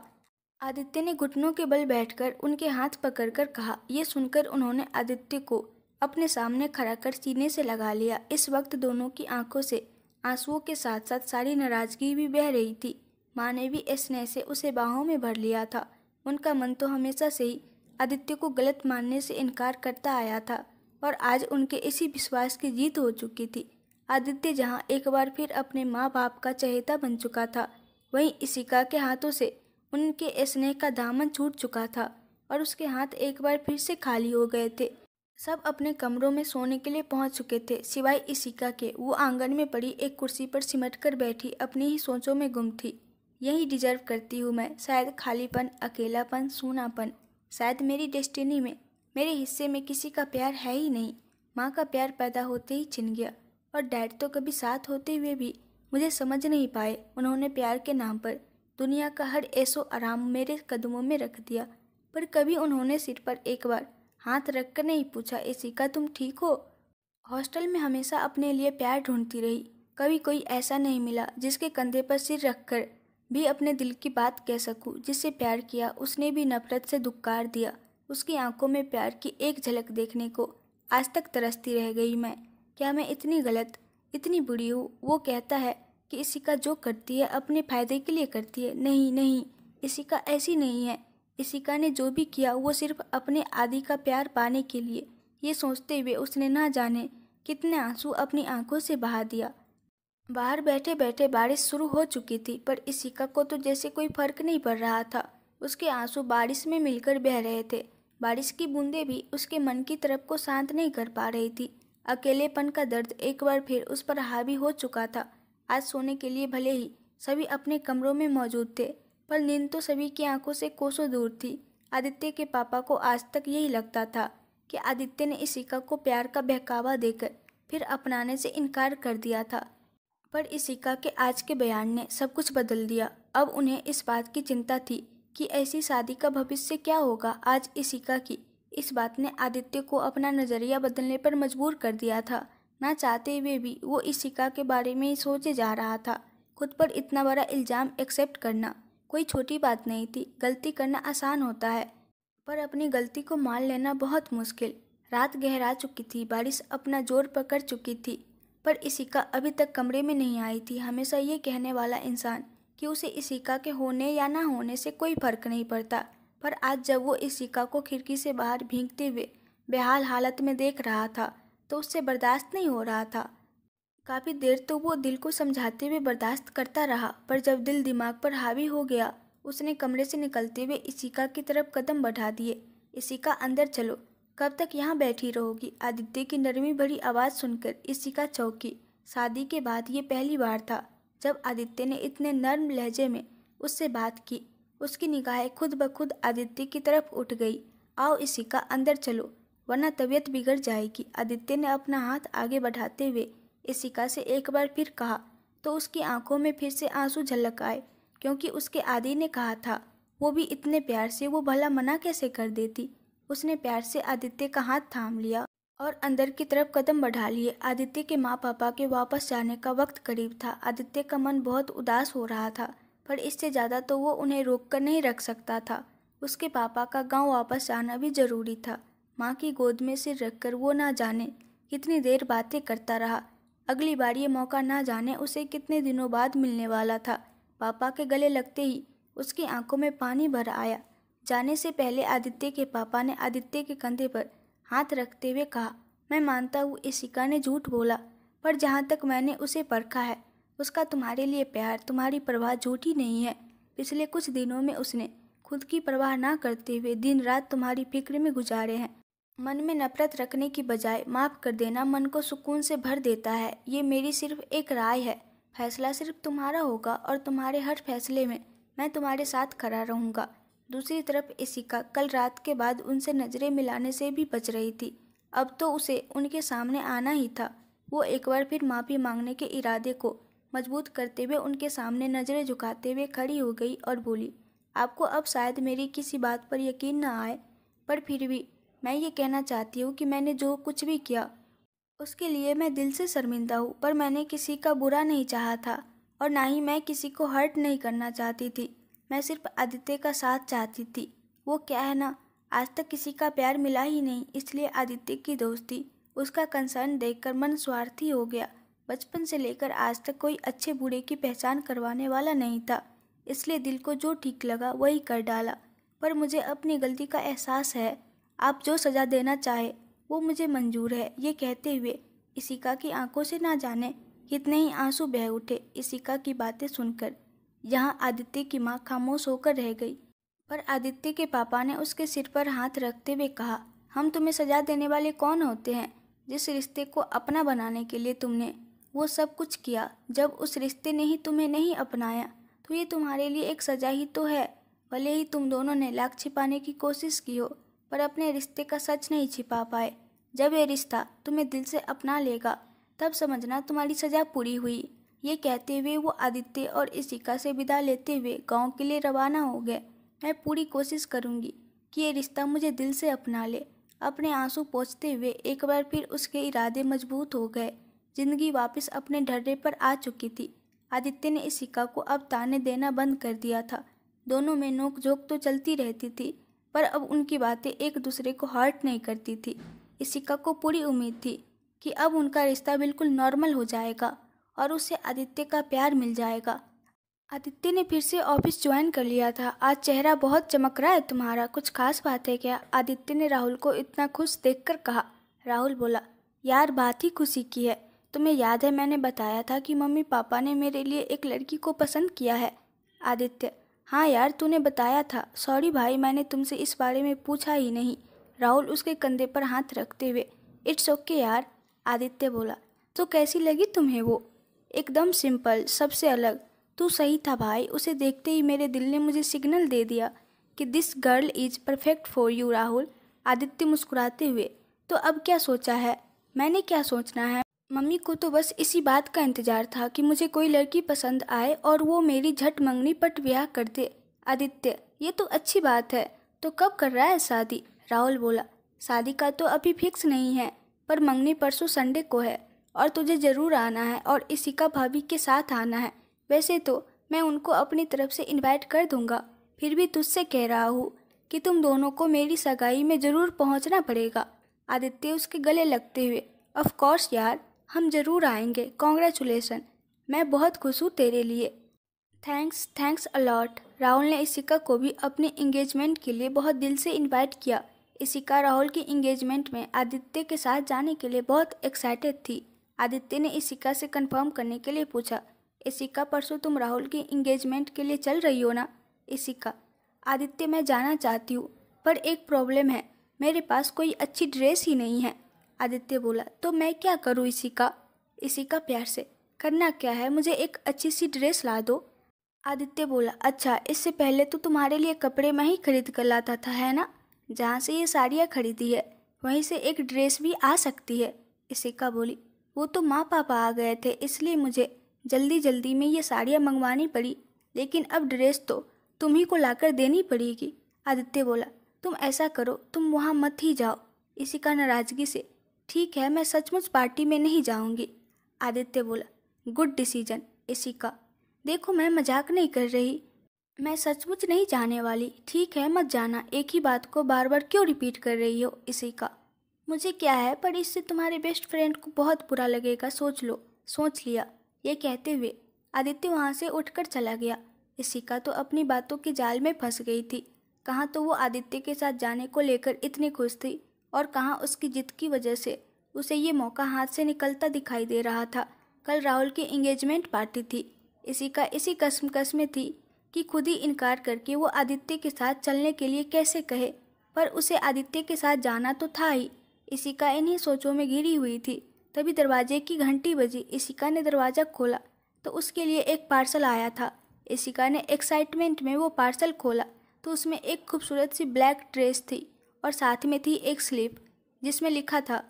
आदित्य ने घुटनों के बल बैठकर उनके हाथ पकड़कर कहा। यह सुनकर उन्होंने आदित्य को अपने सामने खड़ा कर सीने से लगा लिया। इस वक्त दोनों की आंखों से आंसुओं के साथ साथ सारी नाराज़गी भी बह रही थी। माँ ने भी स्नेह से उसे बाहों में भर लिया था। उनका मन तो हमेशा से ही आदित्य को गलत मानने से इनकार करता आया था और आज उनके इसी विश्वास की जीत हो चुकी थी। आदित्य जहाँ एक बार फिर अपने माँ बाप का चहेता बन चुका था, वहीं इशिका के हाथों से उनके स्नेह का दामन छूट चुका था और उसके हाथ एक बार फिर से खाली हो गए थे। सब अपने कमरों में सोने के लिए पहुंच चुके थे सिवाय इशिका के। वो आंगन में पड़ी एक कुर्सी पर सिमट कर बैठी अपनी ही सोचों में गुम थी। यही डिजर्व करती हूँ मैं, शायद खालीपन, अकेलापन, सूनापन। शायद मेरी डेस्टिनी में मेरे हिस्से में किसी का प्यार है ही नहीं। माँ का प्यार पैदा होते ही छिन गया और डैड तो कभी साथ होते हुए भी मुझे समझ नहीं पाए। उन्होंने प्यार के नाम पर दुनिया का हर ऐसो आराम मेरे कदमों में रख दिया, पर कभी उन्होंने सिर पर एक बार हाथ रखकर नहीं पूछा, इशिका तुम ठीक हो? हॉस्टल में हमेशा अपने लिए प्यार ढूंढती रही, कभी कोई ऐसा नहीं मिला जिसके कंधे पर सिर रखकर भी अपने दिल की बात कह सकूं। जिससे प्यार किया उसने भी नफरत से दुक्कार दिया। उसकी आंखों में प्यार की एक झलक देखने को आज तक तरसती रह गई मैं। क्या मैं इतनी गलत, इतनी बुरी हूँ? वो कहता है कि इशिका जो करती है अपने फायदे के लिए करती है। नहीं नहीं, इशिका ऐसी नहीं है। इशिका ने जो भी किया वो सिर्फ अपने आदि का प्यार पाने के लिए। ये सोचते हुए उसने ना जाने कितने आंसू अपनी आंखों से बहा दिया। बाहर बैठे बैठे बारिश शुरू हो चुकी थी, पर इशिका को तो जैसे कोई फर्क नहीं पड़ रहा था। उसके आंसू बारिश में मिलकर बह रहे थे। बारिश की बूंदें भी उसके मन की तरफ को शांत नहीं कर पा रही थी। अकेलेपन का दर्द एक बार फिर उस पर हावी हो चुका था। आज सोने के लिए भले ही सभी अपने कमरों में मौजूद थे, पर नींद तो सभी की आंखों से कोसों दूर थी। आदित्य के पापा को आज तक यही लगता था कि आदित्य ने इशिका को प्यार का बहकावा देकर फिर अपनाने से इनकार कर दिया था, पर इशिका के आज के बयान ने सब कुछ बदल दिया। अब उन्हें इस बात की चिंता थी कि ऐसी शादी का भविष्य क्या होगा। आज इशिका की इस बात ने आदित्य को अपना नज़रिया बदलने पर मजबूर कर दिया था। ना चाहते हुए भी वो इशिका के बारे में ही सोचे जा रहा था। खुद पर इतना बड़ा इल्ज़ाम एक्सेप्ट करना कोई छोटी बात नहीं थी। गलती करना आसान होता है, पर अपनी गलती को मान लेना बहुत मुश्किल। रात गहरा चुकी थी, बारिश अपना जोर पकड़ चुकी थी, पर इशिका अभी तक कमरे में नहीं आई थी। हमेशा ये कहने वाला इंसान कि उसे इशिका के होने या ना होने से कोई फर्क नहीं पड़ता, पर आज जब वो इशिका को खिड़की से बाहर भीगते हुए बेहाल हालत में देख रहा था तो उससे बर्दाश्त नहीं हो रहा था। काफ़ी देर तो वो दिल को समझाते हुए बर्दाश्त करता रहा, पर जब दिल दिमाग पर हावी हो गया उसने कमरे से निकलते हुए इशिका की तरफ कदम बढ़ा दिए। इशिका, अंदर चलो, कब तक यहाँ बैठी रहोगी? आदित्य की नरमी भरी आवाज़ सुनकर इशिका चौंकी। शादी के बाद ये पहली बार था जब आदित्य ने इतने नर्म लहजे में उससे बात की। उसकी निगाहें खुद ब खुद आदित्य की तरफ उठ गई। आओ इशिका, अंदर चलो, वरना तबीयत बिगड़ जाएगी। आदित्य ने अपना हाथ आगे बढ़ाते हुए इशिका से एक बार फिर कहा तो उसकी आंखों में फिर से आंसू झलक आए, क्योंकि उसके आदी ने कहा था। वो भी इतने प्यार से, वो भला मना कैसे कर देती। उसने प्यार से आदित्य का हाथ थाम लिया और अंदर की तरफ कदम बढ़ा लिए। आदित्य के माँ पापा के वापस जाने का वक्त करीब था। आदित्य का मन बहुत उदास हो रहा था, पर इससे ज़्यादा तो वो उन्हें रोक कर नहीं रख सकता था। उसके पापा का गांव वापस जाना भी जरूरी था। माँ की गोद में सिर रखकर वो ना जाने कितनी देर बातें करता रहा। अगली बार ये मौका ना जाने उसे कितने दिनों बाद मिलने वाला था। पापा के गले लगते ही उसकी आंखों में पानी भर आया। जाने से पहले आदित्य के पापा ने आदित्य के कंधे पर हाथ रखते हुए कहा, मैं मानता हूँ इशिका ने झूठ बोला, पर जहाँ तक मैंने उसे परखा है उसका तुम्हारे लिए प्यार, तुम्हारी परवाह झूठी नहीं है। पिछले कुछ दिनों में उसने खुद की परवाह ना करते हुए दिन रात तुम्हारी फिक्र में गुजारे हैं। मन में नफरत रखने की बजाय माफ़ कर देना मन को सुकून से भर देता है। ये मेरी सिर्फ एक राय है, फैसला सिर्फ तुम्हारा होगा और तुम्हारे हर फैसले में मैं तुम्हारे साथ खड़ा रहूँगा। दूसरी तरफ इशिका कल रात के बाद उनसे नज़रें मिलाने से भी बच रही थी। अब तो उसे उनके सामने आना ही था। वो एक बार फिर माफ़ी मांगने के इरादे को मजबूत करते हुए उनके सामने नज़रें झुकाते हुए खड़ी हो गई और बोली, आपको अब शायद मेरी किसी बात पर यकीन न आए, पर फिर भी मैं ये कहना चाहती हूँ कि मैंने जो कुछ भी किया उसके लिए मैं दिल से शर्मिंदा हूँ। पर मैंने किसी का बुरा नहीं चाहा था और ना ही मैं किसी को हर्ट नहीं करना चाहती थी। मैं सिर्फ आदित्य का साथ चाहती थी। वो क्या है ना, आज तक किसी का प्यार मिला ही नहीं, इसलिए आदित्य की दोस्ती, उसका कंसर्न देखकर मन स्वार्थी हो गया। बचपन से लेकर आज तक कोई अच्छे बुरे की पहचान करवाने वाला नहीं था, इसलिए दिल को जो ठीक लगा वही कर डाला। पर मुझे अपनी गलती का एहसास है। आप जो सज़ा देना चाहे वो मुझे मंजूर है। ये कहते हुए इशिका की आंखों से ना जाने कितने ही आंसू बह उठे। इशिका की बातें सुनकर यहाँ आदित्य की माँ खामोश होकर रह गई, पर आदित्य के पापा ने उसके सिर पर हाथ रखते हुए कहा, हम तुम्हें सजा देने वाले कौन होते हैं? जिस रिश्ते को अपना बनाने के लिए तुमने वो सब कुछ किया, जब उस रिश्ते ने ही तुम्हें नहीं अपनाया तो ये तुम्हारे लिए एक सजा ही तो है। भले ही तुम दोनों ने लाख छिपाने की कोशिश की हो, पर अपने रिश्ते का सच नहीं छिपा पाए। जब ये रिश्ता तुम्हें दिल से अपना लेगा तब समझना तुम्हारी सज़ा पूरी हुई। ये कहते हुए वो आदित्य और इशिका से विदा लेते हुए गांव के लिए रवाना हो गए। मैं पूरी कोशिश करूंगी कि ये रिश्ता मुझे दिल से अपना ले। अपने आंसू पोंछते हुए एक बार फिर उसके इरादे मजबूत हो गए। जिंदगी वापस अपने ढर्रे पर आ चुकी थी। आदित्य ने इशिका को अब ताने देना बंद कर दिया था। दोनों में नोक झोंक तो चलती रहती थी, पर अब उनकी बातें एक दूसरे को हर्ट नहीं करती थी। इशिका को पूरी उम्मीद थी कि अब उनका रिश्ता बिल्कुल नॉर्मल हो जाएगा और उसे आदित्य का प्यार मिल जाएगा। आदित्य ने फिर से ऑफिस ज्वाइन कर लिया था। आज चेहरा बहुत चमक रहा है तुम्हारा, कुछ खास बात है क्या? आदित्य ने राहुल को इतना खुश देखकर कहा। राहुल बोला, यार बात ही खुशी की है। तुम्हें याद है मैंने बताया था कि मम्मी पापा ने मेरे लिए एक लड़की को पसंद किया है? आदित्य, हाँ यार तूने बताया था। सॉरी भाई, मैंने तुमसे इस बारे में पूछा ही नहीं। राहुल उसके कंधे पर हाथ रखते हुए, इट्स ओके यार, आदित्य बोला। तो कैसी लगी तुम्हें वो? एकदम सिंपल, सबसे अलग। तू सही था भाई, उसे देखते ही मेरे दिल ने मुझे सिग्नल दे दिया कि this girl is perfect for you Rahul. Aditya मुस्कुराते हुए। तो अब क्या सोचा है? मैंने क्या सोचना है? मम्मी को तो बस इसी बात का इंतजार था कि मुझे कोई लड़की पसंद आए और वो मेरी झट मंगनी पट ब्याह कर दे। आदित्य, ये तो अच्छी बात है। तो कब कर रहा है शादी? राहुल बोला। शादी का तो अभी फिक्स नहीं है, पर मंगनी परसों संडे को है और तुझे जरूर आना है और इशिका भाभी के साथ आना है। वैसे तो मैं उनको अपनी तरफ से इनवाइट कर दूंगा, फिर भी तुझसे कह रहा हूँ कि तुम दोनों को मेरी सगाई में ज़रूर पहुँचना पड़ेगा। आदित्य उसके गले लगते हुए। ऑफ कोर्स यार, हम ज़रूर आएंगे। कॉन्ग्रेचुलेसन, मैं बहुत खुश हूँ तेरे लिए। Thanks a lot. राहुल ने इशिका को भी अपने इंगेजमेंट के लिए बहुत दिल से इनवाइट किया। इशिका राहुल की इंगेजमेंट में आदित्य के साथ जाने के लिए बहुत एक्साइटेड थी। आदित्य ने इशिका से कंफर्म करने के लिए पूछा, इशिका परसों तुम राहुल की इंगेजमेंट के लिए चल रही हो ना? इशिका, आदित्य मैं जाना चाहती हूँ, पर एक प्रॉब्लम है, मेरे पास कोई अच्छी ड्रेस ही नहीं है। आदित्य बोला, तो मैं क्या करूँ इशिका? इशिका प्यार से, करना क्या है, मुझे एक अच्छी सी ड्रेस ला दो। आदित्य बोला, अच्छा इससे पहले तो तुम्हारे लिए कपड़े मैं ही खरीद कर लाता था, है ना? जहाँ से ये साड़ियाँ खरीदी है वहीं से एक ड्रेस भी आ सकती है। इशिका बोली, वो तो माँ पापा आ गए थे इसलिए मुझे जल्दी जल्दी में ये साड़ियाँ मंगवानी पड़ी, लेकिन अब ड्रेस तो तुम ही को लाकर देनी पड़ेगी। आदित्य बोला, तुम ऐसा करो, तुम वहाँ मत ही जाओ। इशिका नाराजगी से, ठीक है मैं सचमुच पार्टी में नहीं जाऊँगी। आदित्य बोला, गुड डिसीजन। इशिका, देखो मैं मजाक नहीं कर रही, मैं सचमुच नहीं जाने वाली। ठीक है मत जाना, एक ही बात को बार बार क्यों रिपीट कर रही हो? इशिका, मुझे क्या है, पर इससे तुम्हारे बेस्ट फ्रेंड को बहुत बुरा लगेगा, सोच लो। सोच लिया। ये कहते हुए आदित्य वहाँ से उठकर चला गया। इशिका तो अपनी बातों के जाल में फंस गई थी। कहाँ तो वो आदित्य के साथ जाने को लेकर इतनी खुश थी और कहाँ उसकी जिद की वजह से उसे ये मौका हाथ से निकलता दिखाई दे रहा था। कल राहुल की एंगेजमेंट पार्टी थी। इशिका इसी कश्मकश में थी कि खुद ही इनकार करके वो आदित्य के साथ चलने के लिए कैसे कहे, पर उसे आदित्य के साथ जाना तो था ही। इशिका इन्हीं सोचों में घिरी हुई थी। तभी दरवाजे की घंटी बजी। इशिका ने दरवाज़ा खोला तो उसके लिए एक पार्सल आया था। इशिका ने एक्साइटमेंट में वो पार्सल खोला तो उसमें एक खूबसूरत सी ब्लैक ड्रेस थी और साथ में थी एक स्लिप जिसमें लिखा था,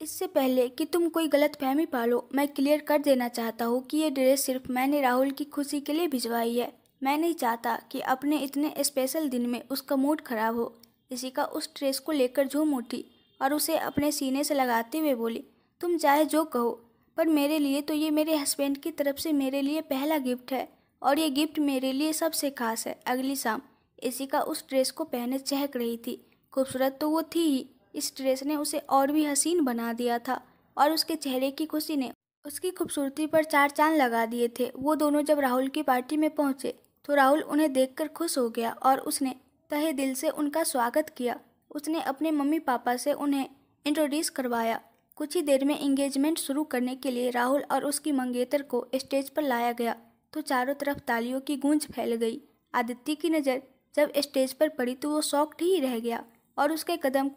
इससे पहले कि तुम कोई गलतफहमी पालो, मैं क्लियर कर देना चाहता हूँ कि ये ड्रेस सिर्फ मैंने राहुल की खुशी के लिए भिजवाई है। मैं नहीं चाहता कि अपने इतने स्पेशल दिन में उसका मूड खराब हो। इशिका उस ड्रेस को लेकर झूम उठी और उसे अपने सीने से लगाते हुए बोली, तुम चाहे जो कहो, पर मेरे लिए तो ये मेरे हस्बैंड की तरफ से मेरे लिए पहला गिफ्ट है और ये गिफ्ट मेरे लिए सबसे खास है। अगली शाम इशिका उस ड्रेस को पहने चहक रही थी। खूबसूरत तो वो थी ही, इस ड्रेस ने उसे और भी हसीन बना दिया था और उसके चेहरे की खुशी ने उसकी खूबसूरती पर चार चांद लगा दिए थे। वो दोनों जब राहुल की पार्टी में पहुंचे तो राहुल उन्हें देखकर खुश हो गया और उसने तहे दिल से उनका स्वागत किया। उसने अपने मम्मी पापा से उन्हें इंट्रोड्यूस करवाया। कुछ ही देर में एंगेजमेंट शुरू करने के लिए राहुल और उसकी मंगेतर को स्टेज पर लाया गया तो चारों तरफ तालियों की गूंज फैल गई। आदित्य की नज़र जब स्टेज पर पड़ी तो वो शॉक्ड ही रह गया और उसके कदम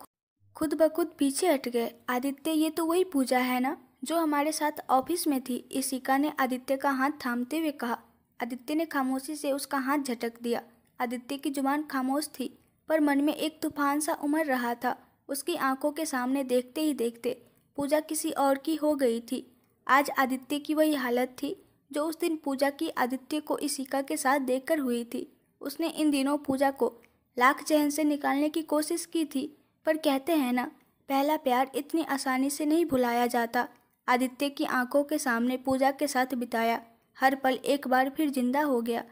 खुद ब खुद पीछे हट गए। आदित्य, ये तो वही पूजा है ना जो हमारे साथ ऑफिस में थी? इशिका ने आदित्य का हाथ थामते हुए कहा। आदित्य ने खामोशी से उसका हाथ झटक दिया। आदित्य की जुबान खामोश थी पर मन में एक तूफान सा उमड़ रहा था। उसकी आंखों के सामने देखते ही देखते पूजा किसी और की हो गई थी। आज आदित्य की वही हालत थी जो उस दिन पूजा की आदित्य को इशिका के साथ देखकर हुई थी। उसने इन दिनों पूजा को लाख जहन से निकालने की कोशिश की थी, पर कहते हैं ना, पहला प्यार इतनी आसानी से नहीं भुलाया जाता। आदित्य की आंखों के सामने पूजा के साथ बिताया हर पल एक बार फिर जिंदा हो गया।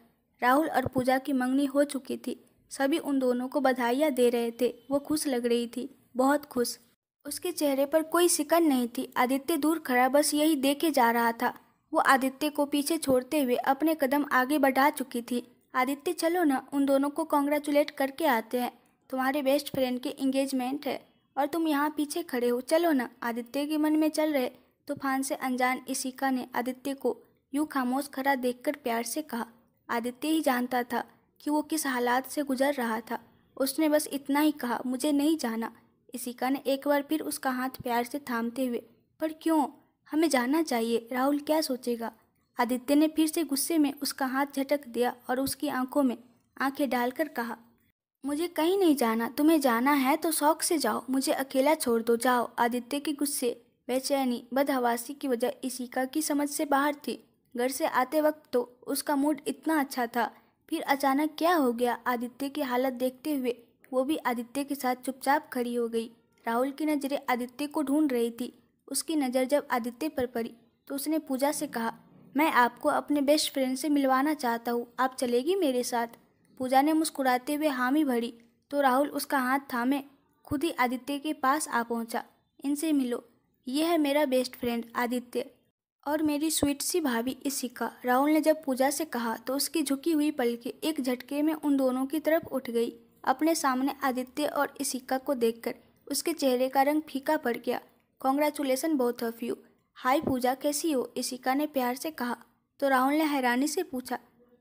राहुल और पूजा की मंगनी हो चुकी थी। सभी उन दोनों को बधाइयाँ दे रहे थे। वो खुश लग रही थी, बहुत खुश। उसके चेहरे पर कोई सिकन नहीं थी। आदित्य दूर खड़ा बस यही देखे जा रहा था। वो आदित्य को पीछे छोड़ते हुए अपने कदम आगे बढ़ा चुकी थी। आदित्य, चलो ना, उन दोनों को कॉन्ग्रेचुलेट करके आते हैं। तुम्हारे बेस्ट फ्रेंड की एंगेजमेंट है और तुम यहाँ पीछे खड़े हो, चलो ना। आदित्य के मन में चल रहे तूफान से अनजान इशिका ने आदित्य को यूं खामोश खड़ा देखकर प्यार से कहा। आदित्य ही जानता था कि वो किस हालात से गुजर रहा था। उसने बस इतना ही कहा, मुझे नहीं जाना। इशिका ने एक बार फिर उसका हाथ प्यार से थामते हुए पर क्यों? हमें जानना चाहिए, राहुल क्या सोचेगा? आदित्य ने फिर से गुस्से में उसका हाथ झटक दिया और उसकी आंखों में आंखें डालकर कहा, मुझे कहीं नहीं जाना, तुम्हें जाना है तो शौक से जाओ, मुझे अकेला छोड़ दो, जाओ। आदित्य के गुस्से, बेचैनी, बदहवासी की वजह इशिका की समझ से बाहर थी। घर से आते वक्त तो उसका मूड इतना अच्छा था, फिर अचानक क्या हो गया? आदित्य की हालत देखते हुए वो भी आदित्य के साथ चुपचाप खड़ी हो गई। राहुल की नज़रें आदित्य को ढूंढ रही थी। उसकी नज़र जब आदित्य पर पड़ी तो उसने पूजा से कहा, मैं आपको अपने बेस्ट फ्रेंड से मिलवाना चाहता हूँ, आप चलेगी मेरे साथ? पूजा ने मुस्कुराते हुए हामी भरी तो राहुल उसका हाथ थामे खुद ही आदित्य के पास आ पहुंचा। इनसे मिलो, ये है मेरा बेस्ट फ्रेंड आदित्य और मेरी स्वीट सी भाभी इशिका। राहुल ने जब पूजा से कहा तो उसकी झुकी हुई पलकें एक झटके में उन दोनों की तरफ उठ गई। अपने सामने आदित्य और इशिका को देखकर उसके चेहरे का रंग फीका पड़ गया। Congratulation both of you. Hi Pooja, कैसी हो? इशिका ने प्यार से कहा तो राहुल ने हैरानी से पूछा,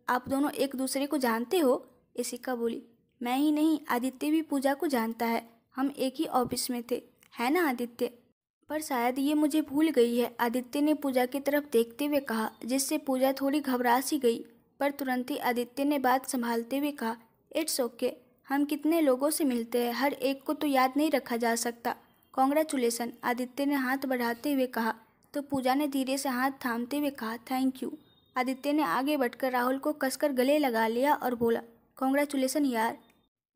आप दोनों एक दूसरे को जानते हो? इशिका बोली, मैं ही नहीं, आदित्य भी पूजा को जानता है, हम एक ही ऑफिस में थे, है ना आदित्य? पर शायद ये मुझे भूल गई है, आदित्य ने पूजा की तरफ देखते हुए कहा, जिससे पूजा थोड़ी घबरा सी गई। पर तुरंत ही आदित्य ने बात संभालते हुए कहा, इट्स ओके, हम कितने लोगों से मिलते हैं, हर एक को तो याद नहीं रखा जा सकता। कॉन्ग्रेचुलेसन, आदित्य ने हाथ बढ़ाते हुए कहा तो पूजा ने धीरे से हाथ थामते हुए कहा, थैंक यू। आदित्य ने आगे बढ़कर राहुल को कसकर गले लगा लिया और बोला, कॉन्ग्रेचुलेसन यार।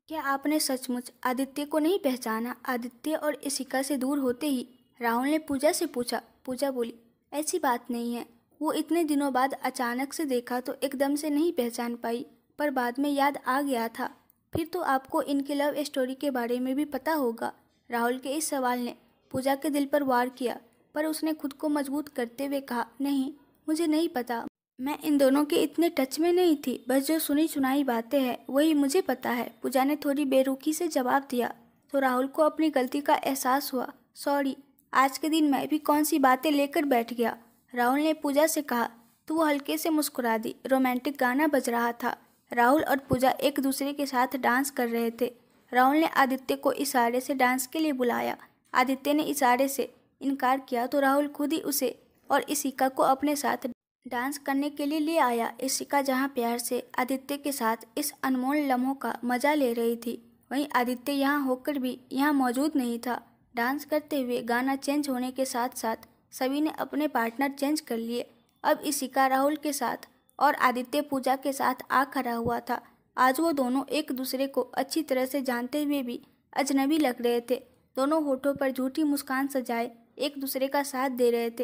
क्या आपने सचमुच आदित्य को नहीं पहचाना? आदित्य और इशिका से दूर होते ही राहुल ने पूजा से पूछा। पूजा बोली, ऐसी बात नहीं है, वो इतने दिनों बाद अचानक से देखा तो एकदम से नहीं पहचान पाई, पर बाद में याद आ गया था। फिर तो आपको इनके लव स्टोरी के बारे में भी पता होगा। राहुल के इस सवाल ने पूजा के दिल पर वार किया, पर उसने खुद को मजबूत करते हुए कहा, नहीं, मुझे नहीं पता, मैं इन दोनों के इतने टच में नहीं थी, बस जो सुनी सुनाई बातें हैं वही मुझे पता है। पूजा ने थोड़ी बेरुखी से जवाब दिया तो राहुल को अपनी गलती का एहसास हुआ। सॉरी, आज के दिन मैं भी कौन सी बातें लेकर बैठ गया। राहुल ने पूजा से कहा तो वो हल्के से मुस्कुरा दी। रोमांटिक गाना बज रहा था। राहुल और पूजा एक दूसरे के साथ डांस कर रहे थे। राहुल ने आदित्य को इशारे से डांस के लिए बुलाया। आदित्य ने इशारे से इनकार किया तो राहुल खुद ही उसे और इशिका को अपने साथ डांस करने के लिए ले आया। इशिका जहां प्यार से आदित्य के साथ इस अनमोल लम्हों का मजा ले रही थी, वहीं आदित्य यहां होकर भी यहां मौजूद नहीं था। डांस करते हुए गाना चेंज होने के साथ साथ सभी ने अपने पार्टनर चेंज कर लिए। अब इशिका राहुल के साथ और आदित्य पूजा के साथ आ खड़ा हुआ था। आज वो दोनों एक दूसरे को अच्छी तरह से जानते हुए भी अजनबी लग रहे थे। दोनों होठों पर झूठी मुस्कान सजाए एक दूसरे का साथ दे रहे थे,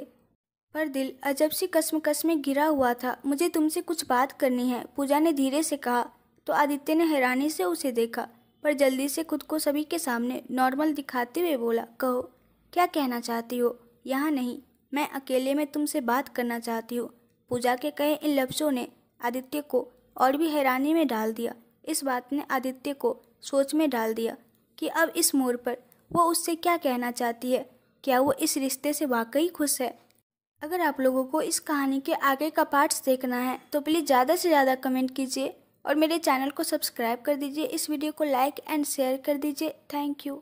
पर दिल अजब सी कश्मकश में घिरा हुआ था। मुझे तुमसे कुछ बात करनी है, पूजा ने धीरे से कहा तो आदित्य ने हैरानी से उसे देखा, पर जल्दी से खुद को सभी के सामने नॉर्मल दिखाते हुए बोला, कहो, क्या कहना चाहती हो? यहाँ नहीं, मैं अकेले में तुमसे बात करना चाहती हूँ। पूजा के कहे इन लफ्ज़ों ने आदित्य को और भी हैरानी में डाल दिया। इस बात ने आदित्य को सोच में डाल दिया कि अब इस मोड़ पर वो उससे क्या कहना चाहती है। क्या वो इस रिश्ते से वाकई खुश है? अगर आप लोगों को इस कहानी के आगे का पार्ट्स देखना है तो प्लीज़ ज़्यादा से ज़्यादा कमेंट कीजिए और मेरे चैनल को सब्सक्राइब कर दीजिए। इस वीडियो को लाइक एंड शेयर कर दीजिए। Thank you.